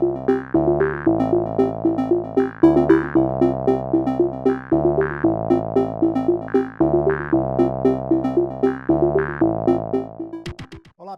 Olá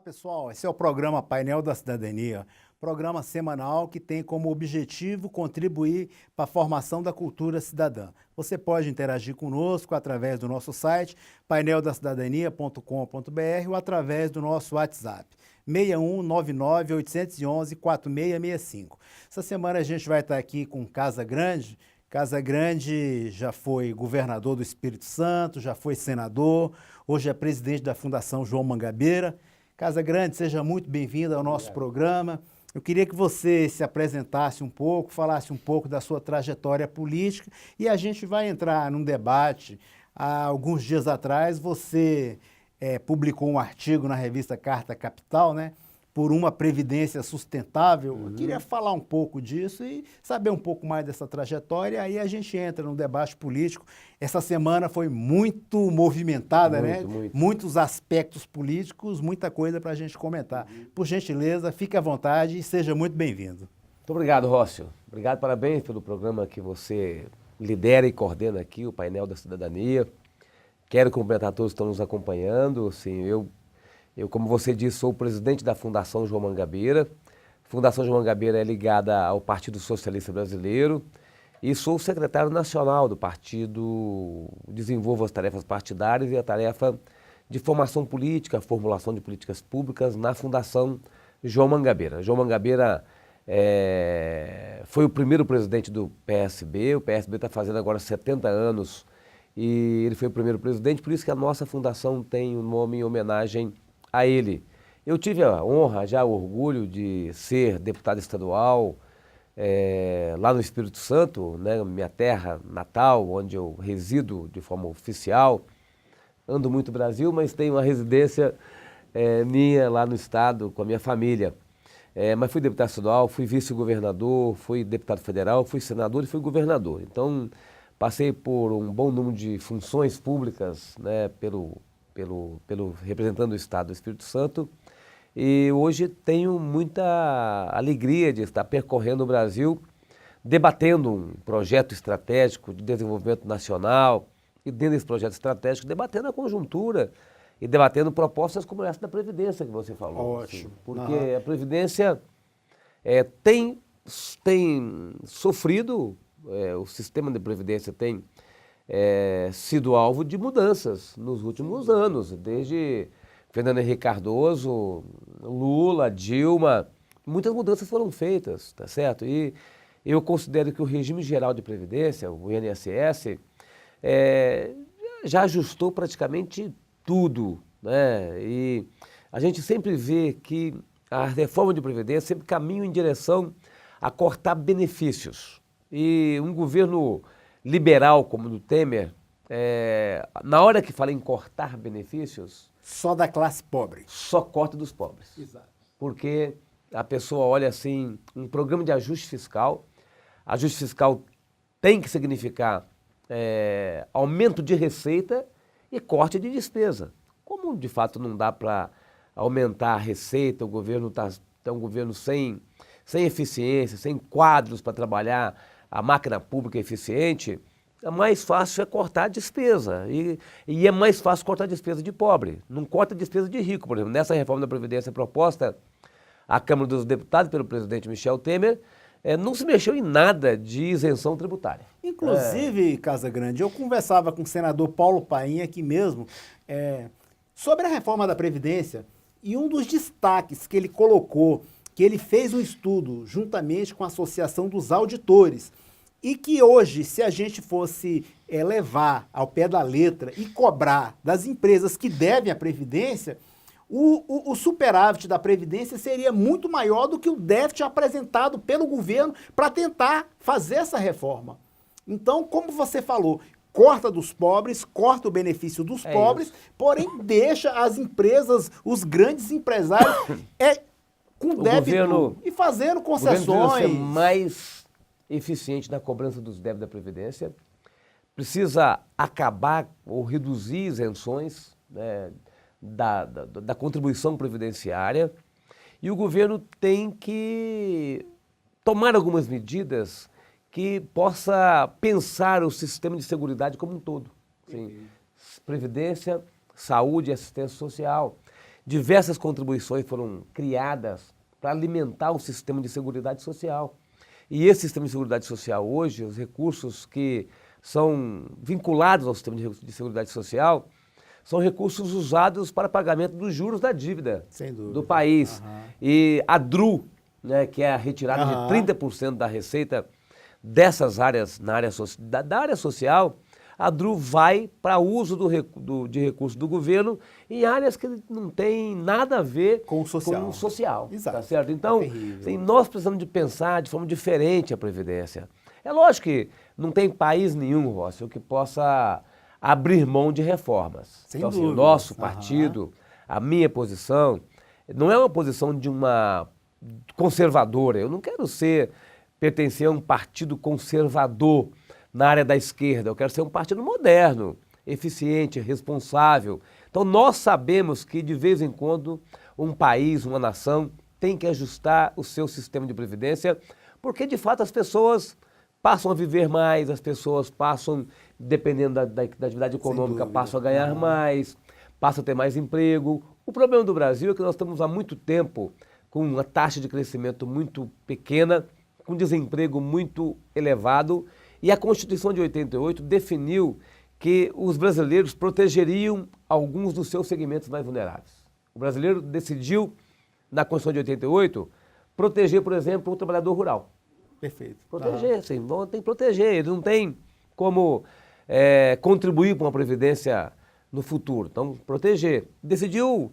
pessoal, esse é o programa Painel da Cidadania, programa semanal que tem como objetivo contribuir para a formação da cultura cidadã. Você pode interagir conosco através do nosso site paineldacidadania.com.br ou através do nosso WhatsApp 6199-811-4665. Essa semana a gente vai estar aqui com Casa Grande. Casa Grande já foi governador do Espírito Santo, já foi senador, hoje é presidente da Fundação João Mangabeira. Casa Grande, seja muito bem-vindo ao nosso programa. Eu queria que você se apresentasse um pouco, falasse um pouco da sua trajetória política e a gente vai entrar num debate. Há alguns dias atrás você publicou um artigo na revista Carta Capital, né? Por uma previdência sustentável. Eu queria falar um pouco disso e saber um pouco mais dessa trajetória, aí a gente entra no debate político. Essa semana foi muito movimentada, né? Muitos aspectos políticos, muita coisa para a gente comentar. Por gentileza, fique à vontade e seja muito bem-vindo. Muito obrigado, Rócio. Obrigado, parabéns pelo programa que você lidera e coordena aqui, o Painel da Cidadania. Quero cumprimentar todos que estão nos acompanhando. Assim, eu, como você disse, sou o presidente da Fundação João Mangabeira. A Fundação João Mangabeira é ligada ao Partido Socialista Brasileiro e sou o secretário nacional do partido. Desenvolvo as tarefas partidárias e a tarefa de formação política, formulação de políticas públicas na Fundação João Mangabeira. João Mangabeira foi o primeiro presidente do PSB. O PSB está fazendo agora 70 anos e ele foi o primeiro presidente, por isso que a nossa fundação tem o nome em homenagem a ele. Eu tive a honra, já o orgulho de ser deputado estadual lá no Espírito Santo, né, minha terra natal, onde eu resido de forma oficial. Ando muito no Brasil, mas tenho uma residência minha lá no estado com a minha família. Mas fui deputado estadual, fui vice-governador, fui deputado federal, fui senador e fui governador. Então, passei por um bom número de funções públicas, né, representando o Estado do Espírito Santo, e hoje tenho muita alegria de estar percorrendo o Brasil, debatendo um projeto estratégico de desenvolvimento nacional, e dentro desse projeto estratégico, debatendo a conjuntura e debatendo propostas como essa da Previdência que você falou. Ótimo. Assim, porque a Previdência tem sofrido, o sistema de Previdência tem sido alvo de mudanças nos últimos anos, desde Fernando Henrique Cardoso, Lula, Dilma, muitas mudanças foram feitas, tá certo? E eu considero que o regime geral de Previdência, o INSS, já ajustou praticamente tudo, né? E a gente sempre vê que a reforma de Previdência sempre caminha em direção a cortar benefícios. E um governo liberal como o do Temer, na hora que fala em cortar benefícios... Só da classe pobre. Só corta dos pobres. Exato. Porque a pessoa olha assim, um programa de ajuste fiscal tem que significar aumento de receita e corte de despesa. Como de fato não dá para aumentar a receita, o governo é um governo sem eficiência, sem quadros para trabalhar a máquina pública eficiente, é mais fácil cortar a despesa. E é mais fácil cortar a despesa de pobre. Não corta a despesa de rico, por exemplo. Nessa reforma da Previdência proposta à Câmara dos Deputados pelo presidente Michel Temer, não se mexeu em nada de isenção tributária. Inclusive, Casa Grande, eu conversava com o senador Paulo Paim aqui mesmo sobre a reforma da Previdência e um dos destaques que ele colocou, que ele fez um estudo juntamente com a Associação dos Auditores e que hoje, se a gente fosse levar ao pé da letra e cobrar das empresas que devem a Previdência, o superávit da Previdência seria muito maior do que o déficit apresentado pelo governo para tentar fazer essa reforma. Então, como você falou, corta dos pobres, corta o benefício dos pobres, porém deixa as empresas, os grandes empresários com débito e fazendo concessões. O governo precisa ser mais eficiente na cobrança dos débitos da Previdência, precisa acabar ou reduzir isenções, né, da contribuição previdenciária, e o governo tem que tomar algumas medidas que possa pensar o sistema de seguridade como um todo. Sim. Previdência, saúde e assistência social. Diversas contribuições foram criadas para alimentar o sistema de seguridade social. E esse sistema de seguridade social hoje, os recursos que são vinculados ao sistema de seguridade social, são recursos usados para pagamento dos juros da dívida do país. E a DRU, né, que é a retirada de 30% da receita dessas áreas, da área social, a DRU vai para uso de recursos do governo em áreas que não tem nada a ver com o social. Exato. Tá certo? Então, assim, nós precisamos de pensar de forma diferente a Previdência. É lógico que não tem país nenhum, Rócio, que possa abrir mão de reformas. Sem então, assim, dúvida. O nosso partido, a minha posição, não é uma posição de uma conservadora. Eu não quero pertencer a um partido conservador na área da esquerda. Eu quero ser um partido moderno, eficiente, responsável. Então, nós sabemos que, de vez em quando, um país, uma nação, tem que ajustar o seu sistema de previdência, porque, de fato, as pessoas passam a viver mais, as pessoas passam, dependendo da atividade econômica, passam a ganhar mais, passam a ter mais emprego. O problema do Brasil é que nós estamos há muito tempo com uma taxa de crescimento muito pequena, com desemprego muito elevado, e a Constituição de 88 definiu que os brasileiros protegeriam alguns dos seus segmentos mais vulneráveis. O brasileiro decidiu, na Constituição de 88, proteger, por exemplo, o trabalhador rural. Perfeito. Proteger, sim, tem que proteger. Ele não tem como contribuir para uma previdência no futuro. Então, proteger. Decidiu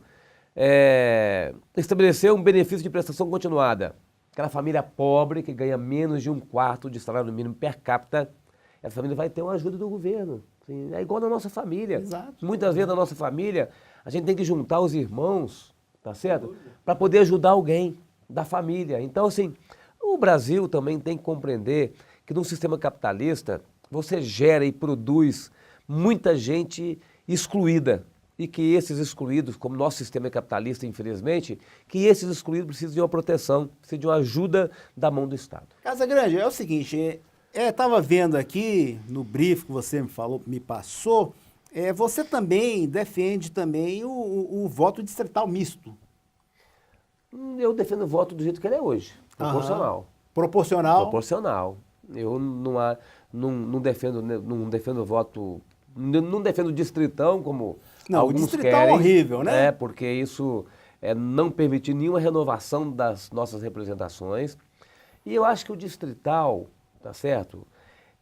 estabelecer um benefício de prestação continuada. Aquela família pobre que ganha menos de 1/4 de salário mínimo per capita, essa família vai ter uma ajuda do governo. Assim, é igual na nossa família. Exato. Muitas vezes na nossa família, a gente tem que juntar os irmãos, tá certo? Para poder ajudar alguém da família. Então, assim, o Brasil também tem que compreender que num sistema capitalista, você gera e produz muita gente excluída. E que esses excluídos, como nosso sistema é capitalista, infelizmente, que esses excluídos precisam de uma proteção, precisam de uma ajuda da mão do Estado. Casagrande, é o seguinte, estava vendo aqui no brief que você me passou, você também defende também o voto distrital misto. Eu defendo o voto do jeito que ele é hoje, proporcional. Proporcional? Proporcional. Eu não defendo voto, não defendo distritão como não, alguns o distritão querem, é horrível, né? Porque isso não permitir nenhuma renovação das nossas representações. E eu acho que o distrital, tá certo?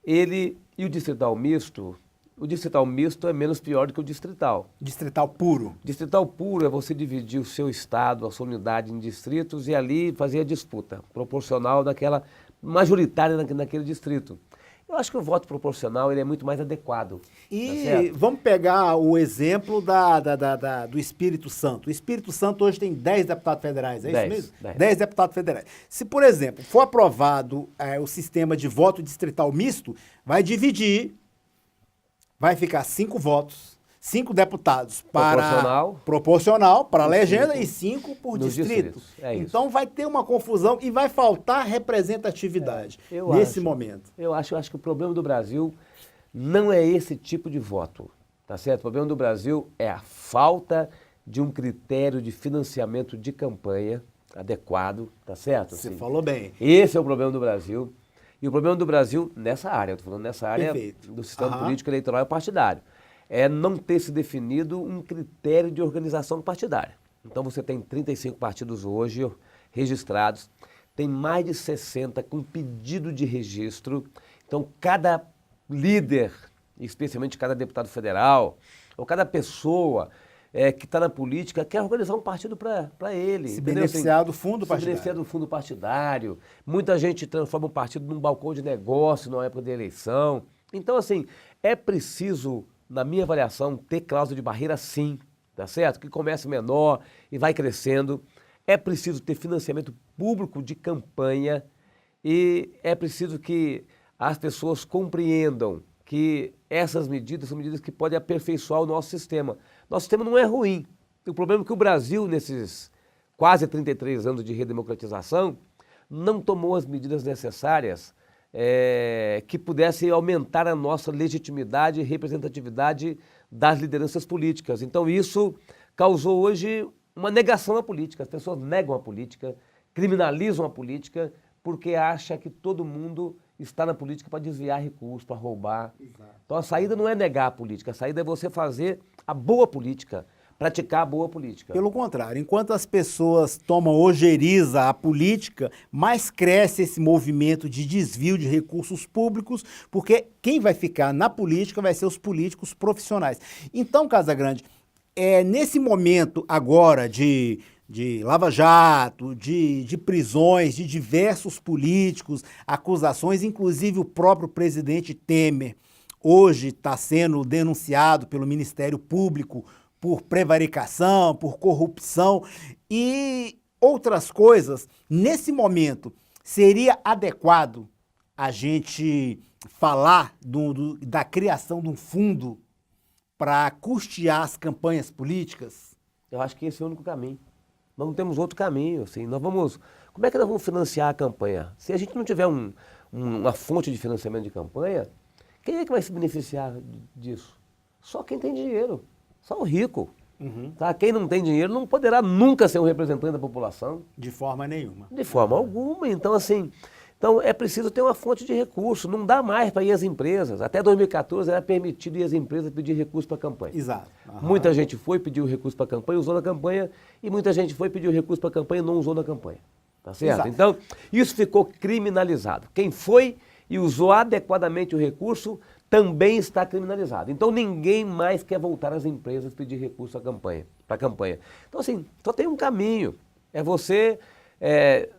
E o distrital misto é menos pior do que o distrital. Distrital puro? Distrital puro é você dividir o seu estado, a sua unidade em distritos e ali fazer a disputa proporcional majoritária naquele distrito. Eu acho que o voto proporcional ele é muito mais adequado. E vamos pegar o exemplo do Espírito Santo. O Espírito Santo hoje tem 10 deputados federais, é isso mesmo? 10 deputados federais. Se, por exemplo, for aprovado o sistema de voto distrital misto, vai dividir, vai ficar 5 votos, 5 deputados proporcional para a legenda e 5 por distrito. Então vai ter uma confusão e vai faltar representatividade nesse momento. Eu acho que o problema do Brasil não é esse tipo de voto, tá certo? O problema do Brasil é a falta de um critério de financiamento de campanha adequado, tá certo? Você falou bem. Esse é o problema do Brasil. E o problema do Brasil nessa área, eu estou falando nessa área do sistema político eleitoral e partidário, é não ter se definido um critério de organização partidária. Então você tem 35 partidos hoje registrados, tem mais de 60 com pedido de registro. Então cada líder, especialmente cada deputado federal, ou cada pessoa que está na política, quer organizar um partido para ele. Se beneficiar do fundo partidário. Se beneficiar do fundo partidário. Muita gente transforma um partido num balcão de negócio na época da eleição. Então, assim, é preciso, na minha avaliação, ter cláusula de barreira sim, tá certo? Que comece menor e vai crescendo. É preciso ter financiamento público de campanha e é preciso que as pessoas compreendam que essas medidas são medidas que podem aperfeiçoar o nosso sistema. Nosso sistema não é ruim. O problema é que o Brasil, nesses quase 33 anos de redemocratização, não tomou as medidas necessárias que pudessem aumentar a nossa legitimidade e representatividade das lideranças políticas. Então isso causou hoje uma negação à política. As pessoas negam a política, criminalizam a política, porque acham que todo mundo está na política para desviar recursos, para roubar. Exato. Então a saída não é negar a política, a saída é você fazer a boa política, praticar a boa política. Pelo contrário, enquanto as pessoas tomam ojeriza a política, mais cresce esse movimento de desvio de recursos públicos, porque quem vai ficar na política vai ser os políticos profissionais. Então, Casagrande, nesse momento agora de Lava Jato, de prisões de diversos políticos, acusações, inclusive o próprio presidente Temer, hoje está sendo denunciado pelo Ministério Público por prevaricação, por corrupção e outras coisas. Nesse momento, seria adequado a gente falar da criação de um fundo para custear as campanhas políticas? Eu acho que esse é o único caminho. Nós não temos outro caminho. Assim. Como é que nós vamos financiar a campanha? Se a gente não tiver uma fonte de financiamento de campanha, quem é que vai se beneficiar disso? Só quem tem dinheiro. Só o rico. Uhum. Tá? Quem não tem dinheiro não poderá nunca ser um representante da população. De forma nenhuma. De forma alguma. Então, assim, é preciso ter uma fonte de recurso. Não dá mais para ir às empresas. Até 2014 era permitido ir às empresas pedir recurso para a campanha. Exato. Uhum. Muita gente foi, pediu recurso para a campanha, usou na campanha, e muita gente foi, pediu recurso para a campanha e não usou na campanha. Tá certo? Exato. Então, isso ficou criminalizado. Quem foi e usou adequadamente o recurso também está criminalizado. Então ninguém mais quer voltar às empresas pedir recurso para a campanha. Então assim, só tem um caminho, é você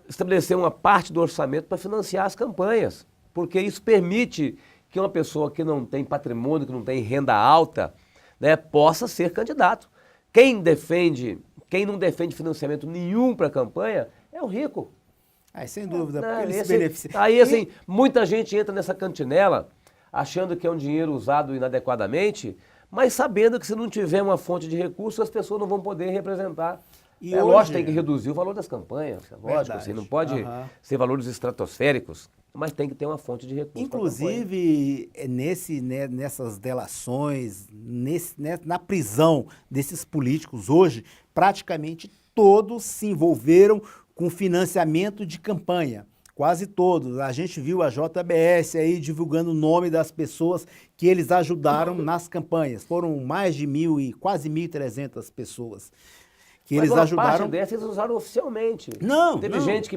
estabelecer uma parte do orçamento para financiar as campanhas, porque isso permite que uma pessoa que não tem patrimônio, que não tem renda alta, né, possa ser candidato. Quem não defende financiamento nenhum para a campanha é o rico. Sem dúvida, porque ele se beneficia. Aí assim, muita gente entra nessa cantinela achando que é um dinheiro usado inadequadamente, mas sabendo que se não tiver uma fonte de recursos, as pessoas não vão poder representar. E hoje, lógico, tem que reduzir o valor das campanhas, lógico, assim, não pode ser valores estratosféricos, mas tem que ter uma fonte de recursos. Inclusive, nessas delações, na prisão desses políticos hoje, praticamente todos se envolveram com financiamento de campanha. Quase todos. A gente viu a JBS aí divulgando o nome das pessoas que eles ajudaram nas campanhas. Foram mais de quase 1.300 pessoas que eles ajudaram. Parte dessas eles usaram oficialmente. Teve gente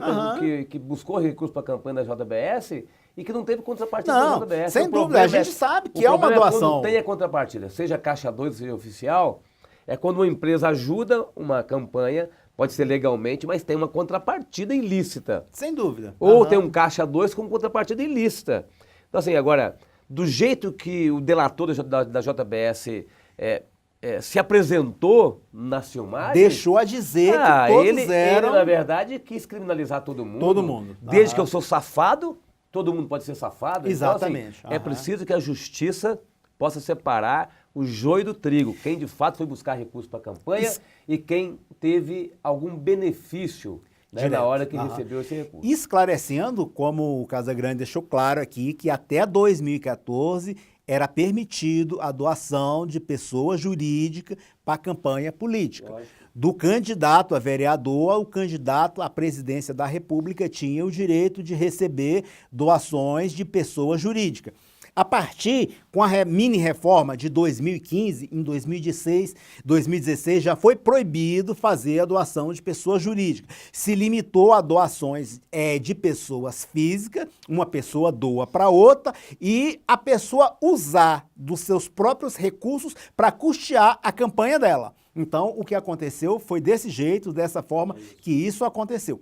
que buscou recurso para a campanha da JBS e que não teve contrapartida da JBS. Sem dúvida, a gente sabe que é uma doação. Quando tem a contrapartida, seja Caixa 2, seja oficial, é quando uma empresa ajuda uma campanha. Pode ser legalmente, mas tem uma contrapartida ilícita. Sem dúvida. Ou tem um Caixa 2 com contrapartida ilícita. Então, assim, agora, do jeito que o delator da JBS se apresentou nas filmagens... Deixou a dizer que todos eram... Ele, na verdade, quis criminalizar todo mundo. Todo mundo. Desde que eu sou safado, todo mundo pode ser safado. Exatamente. Então, assim, é preciso que a justiça possa separar o joio do trigo, quem de fato foi buscar recurso para a campanha e quem teve algum benefício na hora que recebeu esse recurso. Esclarecendo, como o Casagrande deixou claro aqui, que até 2014 era permitido a doação de pessoa jurídica para a campanha política. Lógico. Do candidato a vereador ao candidato à presidência da República tinha o direito de receber doações de pessoa jurídica. A partir, com a mini-reforma de 2015, em 2016 já foi proibido fazer a doação de pessoa jurídica. Se limitou a doações de pessoas físicas, uma pessoa doa para outra, e a pessoa usar dos seus próprios recursos para custear a campanha dela. Então, o que aconteceu foi desse jeito, dessa forma que isso aconteceu.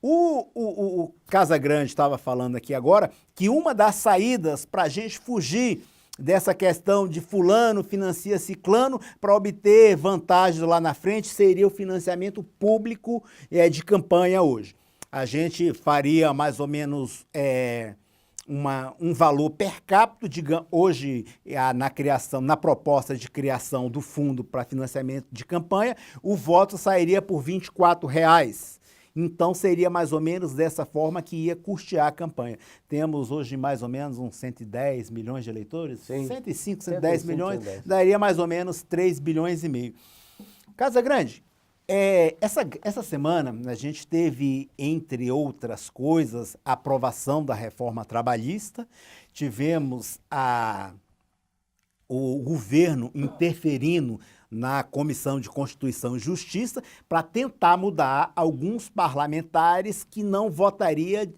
O Casagrande estava falando aqui agora que uma das saídas para a gente fugir dessa questão de fulano financia ciclano para obter vantagens lá na frente seria o financiamento público de campanha hoje. A gente faria mais ou menos um valor per capita, digamos, hoje na proposta de criação do fundo para financiamento de campanha, o voto sairia por R$ 24. então seria mais ou menos dessa forma que ia custear a campanha. Temos hoje mais ou menos uns 110 milhões de eleitores, Sim. 105, 110 milhões, 110. daria mais ou menos 3 bilhões e meio. Casagrande, essa semana a gente teve, entre outras coisas, a aprovação da reforma trabalhista, tivemos o governo interferindo na Comissão de Constituição e Justiça para tentar mudar alguns parlamentares que não votaria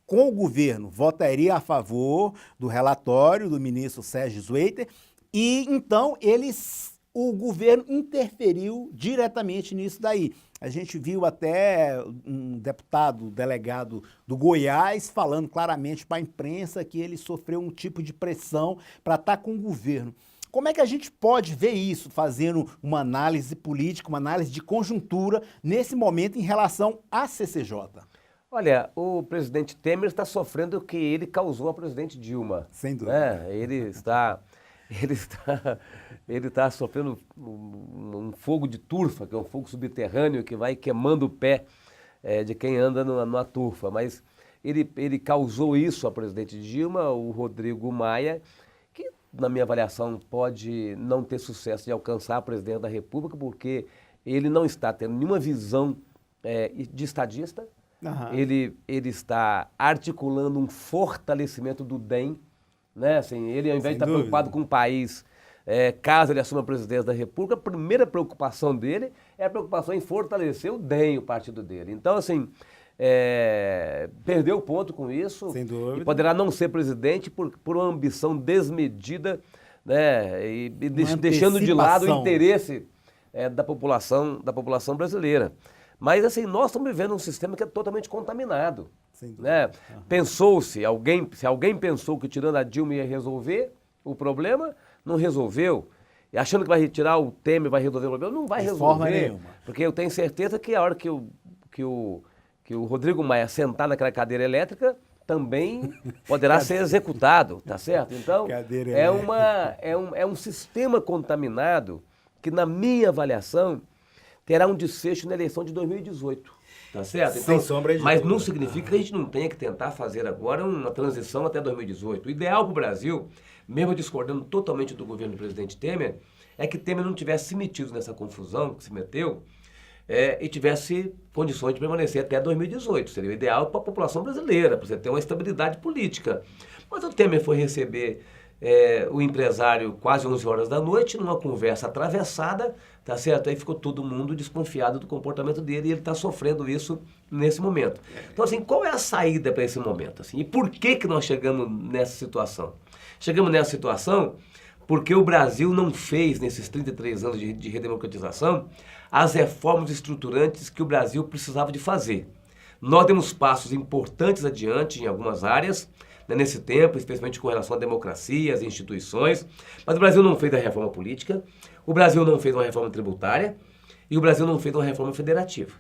com o governo, votaria a favor do relatório do ministro Sérgio Zweiter, e então o governo interferiu diretamente nisso daí. A gente viu até um delegado do Goiás, falando claramente para a imprensa que ele sofreu um tipo de pressão para estar com o governo. Como é que a gente pode ver isso, fazendo uma análise política, uma análise de conjuntura nesse momento em relação à CCJ? Olha, o presidente Temer está sofrendo o que ele causou ao presidente Dilma. Sem dúvida. Né? Ele está sofrendo um fogo de turfa, que é um fogo subterrâneo que vai queimando o pé de quem anda numa turfa. Mas ele causou isso ao presidente Dilma, o Rodrigo Maia, que, na minha avaliação, pode não ter sucesso de alcançar a presidência da República, porque ele não está tendo nenhuma visão de estadista. Aham. Ele está articulando um fortalecimento do DEM, né? Assim, ele, ao invés de estar preocupado com o país, caso ele assuma a presidência da República, a primeira preocupação dele é a preocupação em fortalecer o DEM, o partido dele. Então, assim, perdeu o ponto com isso. Sem dúvida. E poderá não ser presidente por uma ambição desmedida, né? E deixando de lado o interesse da população brasileira. Mas, assim, nós estamos vivendo um sistema que é totalmente contaminado. Né? Pensou-se, se alguém pensou que tirando a Dilma ia resolver o problema, não resolveu. E achando que vai retirar o Temer, vai resolver o problema, não vai resolver. De forma nenhuma. Porque eu tenho certeza que a hora que o Rodrigo Maia sentar naquela cadeira elétrica, também poderá ser executado, tá certo? Então, é um sistema contaminado que, na minha avaliação, terá um desfecho na eleição de 2018, tá certo? Então, sem sombra de mas dúvida. não significa que a gente não tenha que tentar fazer agora uma transição até 2018. O ideal para o Brasil, mesmo discordando totalmente do governo do presidente Temer, é que Temer não tivesse se metido nessa confusão que se meteu e tivesse condições de permanecer até 2018. Seria o ideal para a população brasileira, para você ter uma estabilidade política. Mas o Temer foi receber o empresário quase 11 horas da noite, numa conversa atravessada, tá certo? Aí ficou todo mundo desconfiado do comportamento dele e ele está sofrendo isso nesse momento. Então, assim, qual é a saída para esse momento? Assim? E por que nós chegamos nessa situação? Chegamos nessa situação porque o Brasil não fez, nesses 33 anos de redemocratização, as reformas estruturantes que o Brasil precisava de fazer. Nós demos passos importantes adiante em algumas áreas, nesse tempo, especialmente com relação à democracia, às instituições, mas o Brasil não fez a reforma política, o Brasil não fez uma reforma tributária e o Brasil não fez uma reforma federativa.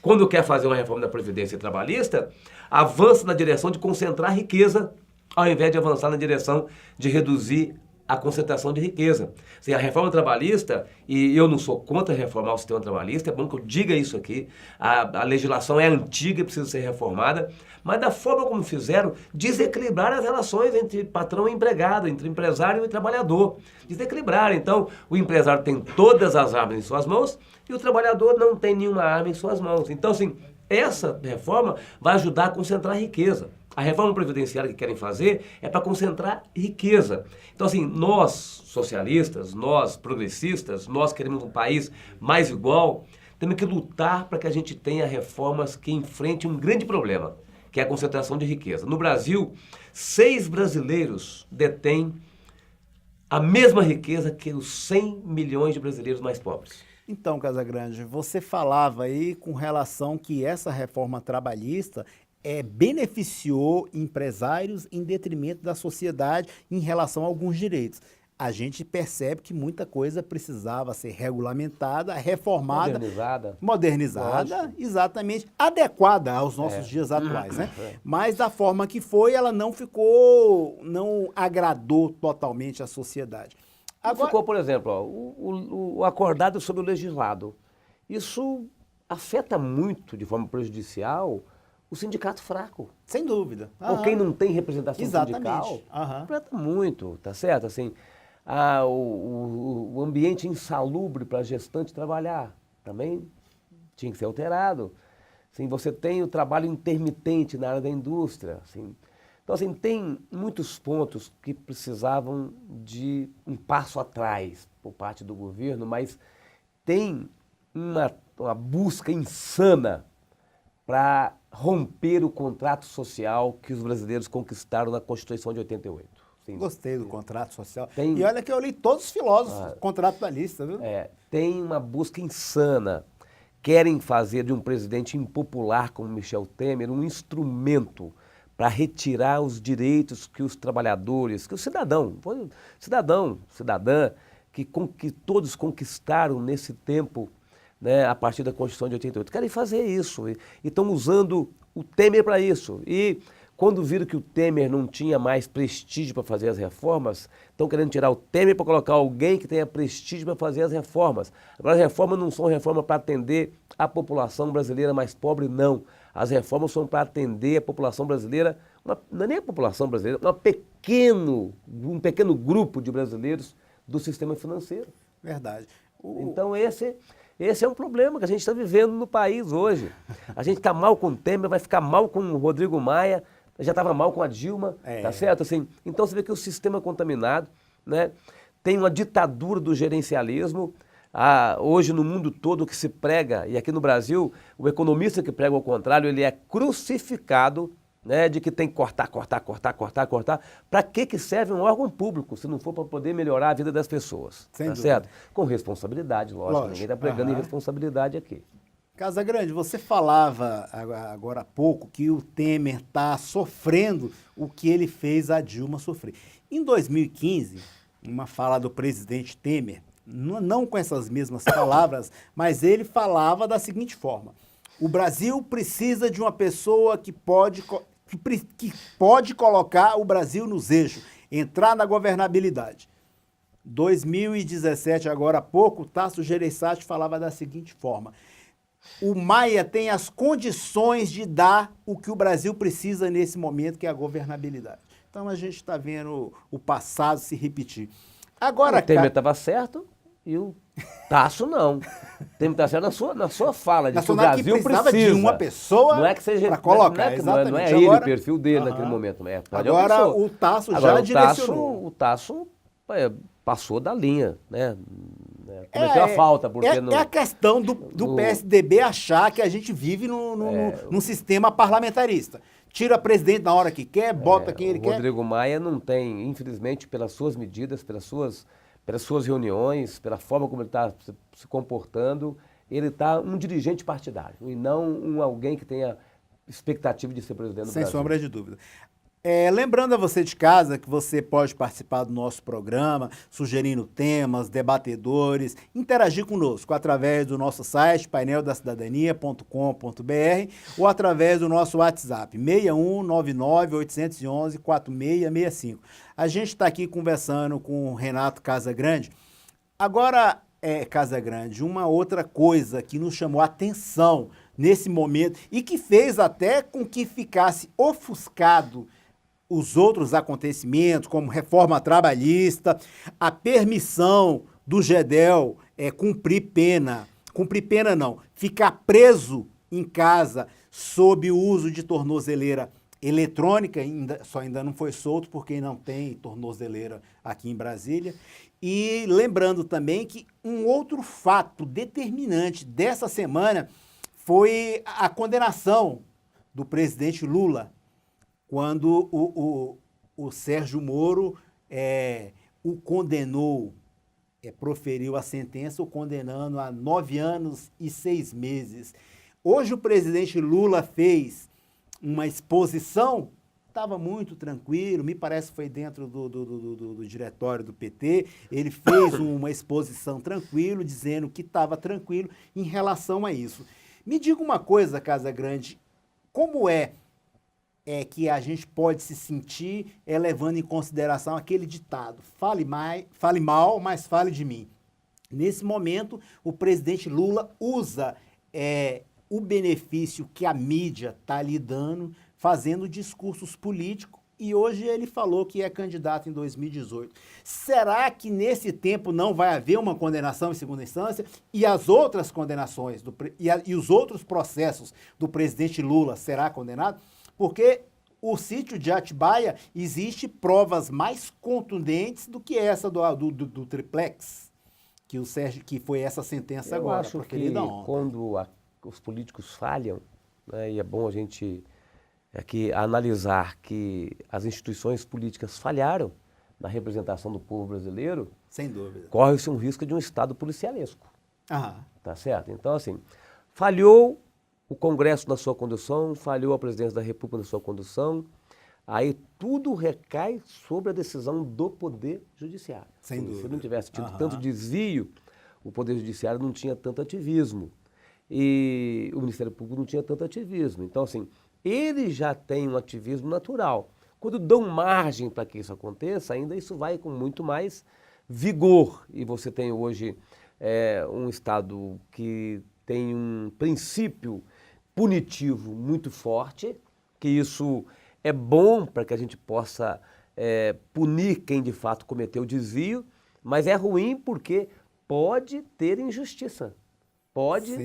Quando quer fazer uma reforma da Previdência Trabalhista, avança na direção de concentrar riqueza, ao invés de avançar na direção de reduzir a concentração de riqueza. Assim, a reforma trabalhista, e eu não sou contra reformar o sistema trabalhista, é bom que eu diga isso aqui, a legislação é antiga e precisa ser reformada, mas da forma como fizeram, desequilibrar as relações entre patrão e empregado, entre empresário e trabalhador. Desequilibrar. Então, o empresário tem todas as armas em suas mãos e o trabalhador não tem nenhuma arma em suas mãos. Então, assim, essa reforma vai ajudar a concentrar riqueza. A reforma previdenciária que querem fazer é para concentrar riqueza. Então, assim, nós socialistas, nós progressistas, nós queremos um país mais igual, temos que lutar para que a gente tenha reformas que enfrentem um grande problema, que é a concentração de riqueza. No Brasil, 6 brasileiros detêm a mesma riqueza que os 100 milhões de brasileiros mais pobres. Então, Casagrande, você falava aí com relação que essa reforma trabalhista beneficiou empresários em detrimento da sociedade em relação a alguns direitos. A gente percebe que muita coisa precisava ser regulamentada, reformada, modernizada, exatamente, adequada aos nossos dias atuais, né? Mas da forma que foi, ela não agradou totalmente a sociedade. Agora, ficou, por exemplo, o acordado sobre o legislado. Isso afeta muito, de forma prejudicial, o sindicato fraco. Sem dúvida. Ou quem não tem representação sindical, Aham. afeta muito, tá certo? Assim, o ambiente insalubre para a gestante trabalhar também tinha que ser alterado. Assim, você tem o trabalho intermitente na área da indústria. Assim. Então, assim, tem muitos pontos que precisavam de um passo atrás por parte do governo, mas tem uma busca insana para romper o contrato social que os brasileiros conquistaram na Constituição de 88. Sim. Gostei do contrato social. Tem- E olha que eu li todos os filósofos contratualistas, viu? Tem uma busca insana. Querem fazer de um presidente impopular como Michel Temer um instrumento para retirar os direitos que os trabalhadores, que o cidadã, que todos conquistaram nesse tempo, né, a partir da Constituição de 88. Querem fazer isso e estão usando o Temer para isso. E quando viram que o Temer não tinha mais prestígio para fazer as reformas, estão querendo tirar o Temer para colocar alguém que tenha prestígio para fazer as reformas. Agora, as reformas não são reformas para atender a população brasileira mais pobre, não. As reformas são para atender a população brasileira, não é nem a população brasileira, um pequeno grupo de brasileiros do sistema financeiro. Verdade. Então, esse é um problema que a gente está vivendo no país hoje. A gente está mal com o Temer, vai ficar mal com o Rodrigo Maia, já estava mal com a Dilma, tá certo? Assim, então você vê que o sistema é contaminado, né? Tem uma ditadura do gerencialismo. Hoje no mundo todo o que se prega, e aqui no Brasil, o economista que prega ao contrário, ele é crucificado, né, de que tem que cortar. Para que serve um órgão público, se não for para poder melhorar a vida das pessoas? Sem tá dúvida. certo? Com responsabilidade, lógico. Ninguém está pregando irresponsabilidade aqui. Casagrande, você falava agora há pouco que o Temer está sofrendo o que ele fez a Dilma sofrer. Em 2015, uma fala do presidente Temer, não com essas mesmas palavras, mas ele falava da seguinte forma: o Brasil precisa de uma pessoa que pode colocar o Brasil nos eixos, entrar na governabilidade. 2017, agora há pouco, Tasso Gereissati falava da seguinte forma: o Maia tem as condições de dar o que o Brasil precisa nesse momento, que é a governabilidade. Então a gente está vendo o passado se repetir. Agora, o Temer estava certo e o Tasso não. O Temer está certo na sua fala, de que o Brasil precisa de uma pessoa para colocar, não é ele o perfil dele naquele momento. Agora o Tasso já direcionou. O Tasso passou da linha, né? Cometeu a falta. Porque é a questão do PSDB achar que a gente vive num sistema parlamentarista. Tira o presidente na hora que quer, bota quem ele quer. O Rodrigo Maia não tem, infelizmente, pelas suas medidas, pelas suas reuniões, pela forma como ele está se comportando, ele está um dirigente partidário e não alguém que tenha expectativa de ser presidente do Brasil. Sem sombra de dúvida. Lembrando a você de casa que você pode participar do nosso programa, sugerindo temas, debatedores, interagir conosco através do nosso site, paineldacidadania.com.br, ou através do nosso WhatsApp, 6199-811-4665. A gente está aqui conversando com o Renato Casagrande. Agora, Casagrande, uma outra coisa que nos chamou a atenção nesse momento e que fez até com que ficasse ofuscado os outros acontecimentos, como reforma trabalhista, a permissão do GEDEL cumprir pena não, ficar preso em casa sob o uso de tornozeleira eletrônica, ainda não foi solto porque não tem tornozeleira aqui em Brasília. E lembrando também que um outro fato determinante dessa semana foi a condenação do presidente Lula, quando o Sérgio Moro o condenou, proferiu a sentença, o condenando a 9 anos e 6 meses. Hoje o presidente Lula fez uma exposição, estava muito tranquilo, me parece que foi dentro do diretório do PT, ele fez uma exposição tranquilo, dizendo que estava tranquilo em relação a isso. Me diga uma coisa, Casagrande, como é que a gente pode se sentir levando em consideração aquele ditado: fale mal, mas fale de mim. Nesse momento, o presidente Lula usa o benefício que a mídia está lhe dando, fazendo discursos políticos, e hoje ele falou que é candidato em 2018. Será que nesse tempo não vai haver uma condenação em segunda instância e as outras condenações e os outros processos do presidente Lula será condenado? Porque o sítio de Atibaia existe provas mais contundentes do que essa do triplex, que foi essa sentença Eu agora. acho porque que quando os políticos falham, né, e é bom a gente aqui analisar que as instituições políticas falharam na representação do povo brasileiro, sem dúvida, corre-se um risco de um Estado policialesco. Aham. Tá certo? Então, assim, falhou o Congresso na sua condução, falhou a Presidência da República na sua condução, aí tudo recai sobre a decisão do Poder Judiciário. Sem dúvida. Se não tivesse tido Aham. tanto desvio, o Poder Judiciário não tinha tanto ativismo. E o Ministério Público não tinha tanto ativismo. Então, assim, ele já tem um ativismo natural. Quando dão margem para que isso aconteça, ainda isso vai com muito mais vigor. E você tem hoje um Estado que tem um princípio punitivo muito forte, que isso é bom para que a gente possa punir quem de fato cometeu desvio, mas é ruim porque pode ter injustiça. Pode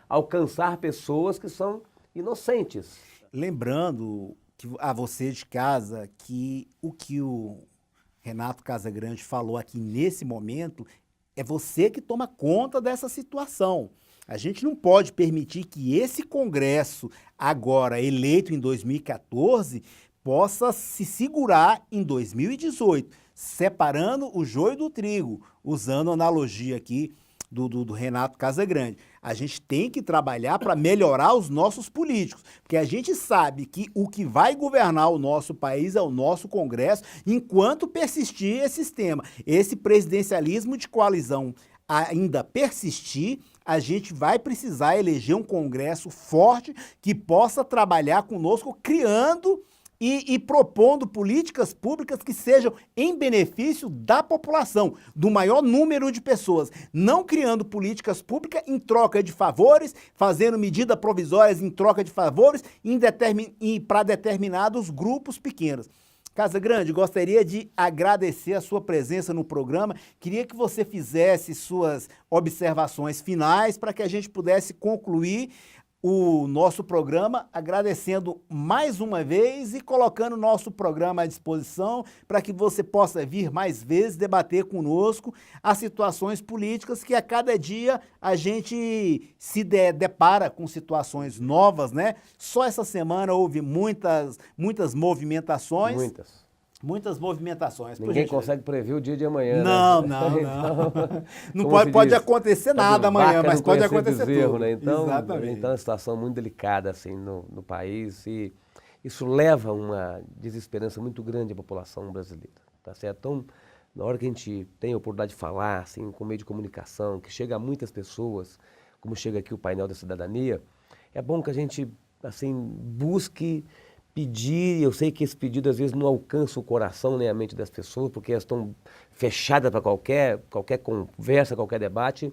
alcançar pessoas que são inocentes. Lembrando a você de casa que o Renato Casagrande falou aqui nesse momento é você que toma conta dessa situação. A gente não pode permitir que esse Congresso, agora eleito em 2014, possa se segurar em 2018, separando o joio do trigo, usando a analogia aqui do Renato Casagrande. A gente tem que trabalhar para melhorar os nossos políticos, porque a gente sabe que o que vai governar o nosso país é o nosso Congresso, enquanto persistir esse sistema. Esse presidencialismo de coalizão ainda persistir, a gente vai precisar eleger um Congresso forte que possa trabalhar conosco, criando e propondo políticas públicas que sejam em benefício da população, do maior número de pessoas, não criando políticas públicas em troca de favores, fazendo medidas provisórias em troca de favores para determinados grupos pequenos. Casagrande, gostaria de agradecer a sua presença no programa. Queria que você fizesse suas observações finais para que a gente pudesse concluir o nosso programa, agradecendo mais uma vez e colocando o nosso programa à disposição para que você possa vir mais vezes debater conosco as situações políticas que a cada dia a gente se depara com situações novas, né? Só essa semana houve muitas movimentações. Muitas movimentações. Ninguém consegue prever o dia de amanhã, não, né? Não pode acontecer nada amanhã, mas pode acontecer tudo. Né? Então, exatamente. Então é uma situação muito delicada assim, no país e isso leva a uma desesperança muito grande à população brasileira. Tá certo? Então, na hora que a gente tem a oportunidade de falar assim, com meio de comunicação, que chega a muitas pessoas, como chega aqui o painel da cidadania, é bom que a gente assim, busque pedir. Eu sei que esse pedido às vezes não alcança o coração nem a mente das pessoas, porque elas estão fechadas para qualquer conversa, qualquer debate,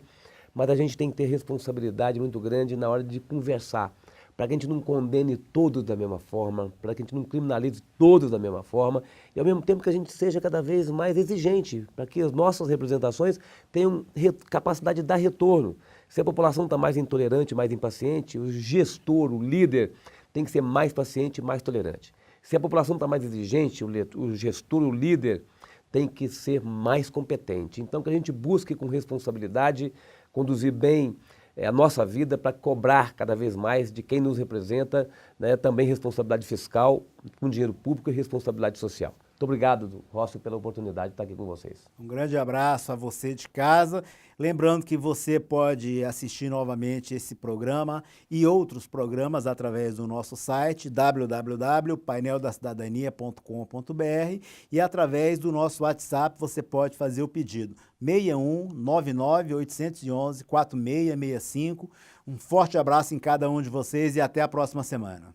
mas a gente tem que ter responsabilidade muito grande na hora de conversar, para que a gente não condene todos da mesma forma, para que a gente não criminalize todos da mesma forma, e ao mesmo tempo que a gente seja cada vez mais exigente, para que as nossas representações tenham capacidade de dar retorno. Se a população está mais intolerante, mais impaciente, o gestor, o líder, tem que ser mais paciente e mais tolerante. Se a população está mais exigente, o gestor, o líder, tem que ser mais competente. Então, que a gente busque com responsabilidade conduzir bem a nossa vida para cobrar cada vez mais de quem nos representa, né, também responsabilidade fiscal com dinheiro público e responsabilidade social. Muito obrigado, Rossi, pela oportunidade de estar aqui com vocês. Um grande abraço a você de casa. Lembrando que você pode assistir novamente esse programa e outros programas através do nosso site www.paineldacidadania.com.br e através do nosso WhatsApp você pode fazer o pedido 61 99 811 4665. Um forte abraço em cada um de vocês e até a próxima semana.